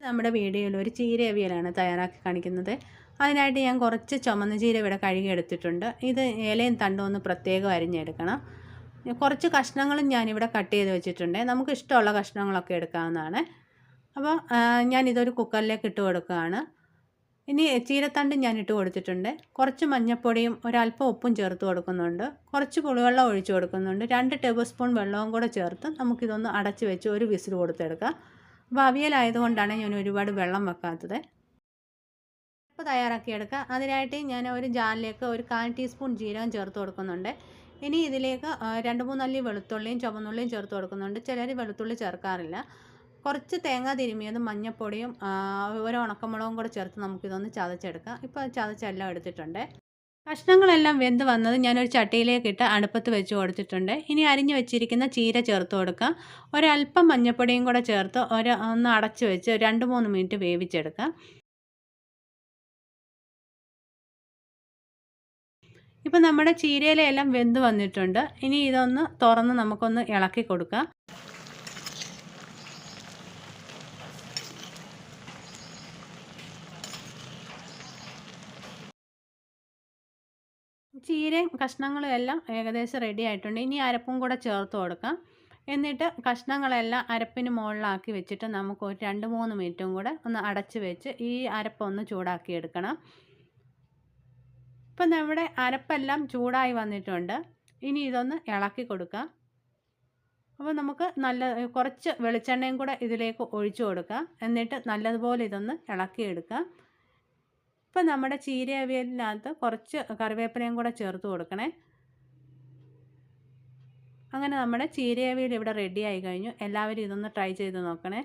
നമ്മുടെ വീഡിയോയിൽ ഒരു ചീര അവിയലാണ് തയ്യാറാക്കി കാണിക്കുന്നത്. അതിനായിട്ട് ഞാൻ കുറച്ച് ചുമന്ന ചീര ഇവിടെ കഴുകി എടുത്തിട്ടുണ്ട്. ഇത് ഇലയും തണ്ടും ഒന്ന് പ്രത്യേകം അരിഞ്ഞെടുക്കണം. കുറച്ച് കഷ്ണങ്ങളും ഞാനിവിടെ കട്ട് ചെയ്ത് വെച്ചിട്ടുണ്ട്. നമുക്ക് ഇഷ്ടമുള്ള കഷ്ണങ്ങളൊക്കെ എടുക്കാവുന്നതാണ്. അപ്പോൾ ഞാനിതൊരു കുക്കറിലേക്ക് ഇട്ട് കൊടുക്കുകയാണ്. ഇനി ചീരത്തണ്ട് ഞാൻ ഇട്ട് കൊടുത്തിട്ടുണ്ട്. കുറച്ച് മഞ്ഞൾപ്പൊടിയും ഒരല്പം ഉപ്പും ചേർത്ത് കൊടുക്കുന്നുണ്ട്. കുറച്ച് പുളിവെള്ളം ഒഴിച്ച് കൊടുക്കുന്നുണ്ട്. 2 ടേബിൾ സ്പൂൺ വെള്ളവും കൂടെ ചേർത്ത് നമുക്കിതൊന്ന് അടച്ച് വെച്ച് ഒരു വിസിൽ കൊടുത്തെടുക്കാം. അപ്പോൾ അവിയലായതുകൊണ്ടാണ് ഞാൻ ഒരുപാട് വെള്ളം വെക്കാത്തത്. ഇപ്പോൾ തയ്യാറാക്കിയെടുക്കുക. അതിനായിട്ട് ഞാൻ ഒരു ജാറിലേക്ക് ഒരു 1/4 ടീസ്പൂൺ ജീരകം ചേർത്ത് കൊടുക്കുന്നുണ്ട്. ഇനി ഇതിലേക്ക് 2-3 അല്ലി വെളുത്തുള്ളിയും ചുവന്നുള്ളിയും ചേർത്ത് കൊടുക്കുന്നുണ്ട്. ചിലർ വെളുത്തുള്ളി ചേർക്കാറില്ല. കുറച്ച് തേങ്ങ തിരുമിയതും മഞ്ഞൾപ്പൊടിയും ഒരു ഉണക്കമുളകും കൂടെ ചേർത്ത് നമുക്കിതൊന്ന് ചതച്ചെടുക്കാം. ഇപ്പോൾ ചതച്ചെല്ലാം എടുത്തിട്ടുണ്ട്. കഷ്ണങ്ങളെല്ലാം വെന്ത് വന്നത് ഞാനൊരു ചട്ടിയിലേക്കിട്ട് അടുപ്പത്ത് വെച്ച് കൊടുത്തിട്ടുണ്ട്. ഇനി അരിഞ്ഞു വെച്ചിരിക്കുന്ന ചീര ചേർത്ത് കൊടുക്കാം. ഒരല്പം മഞ്ഞൾപ്പൊടിയും കൂടെ ചേർത്ത് ഒന്ന് അടച്ച് വെച്ച് 2-3 മിനിറ്റ് വേവിച്ചെടുക്കാം. ഇപ്പം നമ്മുടെ ചീരയിലെല്ലാം വെന്ത് വന്നിട്ടുണ്ട്. ഇനി ഇതൊന്ന് തുറന്ന് നമുക്കൊന്ന് ഇളക്കി കൊടുക്കാം. ചീരയും കഷ്ണങ്ങളും എല്ലാം ഏകദേശം റെഡി ആയിട്ടുണ്ട്. ഇനി അരപ്പും കൂടെ ചേർത്ത് കൊടുക്കാം. എന്നിട്ട് കഷ്ണങ്ങളെല്ലാം അരപ്പിന് മുകളിലാക്കി വെച്ചിട്ട് നമുക്ക് ഒരു 2-3 മിനിറ്റും കൂടെ ഒന്ന് അടച്ച് വെച്ച് ഈ അരപ്പൊന്ന് ചൂടാക്കി എടുക്കണം. ഇപ്പം നമ്മുടെ അരപ്പെല്ലാം ചൂടായി വന്നിട്ടുണ്ട്. ഇനി ഇതൊന്ന് ഇളക്കി കൊടുക്കാം. അപ്പോൾ നമുക്ക് കുറച്ച് വെളിച്ചെണ്ണയും കൂടെ ഇതിലേക്ക് ഒഴിച്ചു കൊടുക്കാം. എന്നിട്ട് നല്ലതുപോലെ ഇതൊന്ന് ഇളക്കിയെടുക്കാം. ഇപ്പം നമ്മുടെ ചീര അവിയലിനകത്ത് കുറച്ച് കറിവേപ്പിലയും കൂടെ ചേർത്ത് കൊടുക്കണേ. അങ്ങനെ നമ്മുടെ ചീര അവിയൽ ഇവിടെ റെഡി ആയി കഴിഞ്ഞു. എല്ലാവരും ഇതൊന്ന് ട്രൈ ചെയ്ത് നോക്കണേ.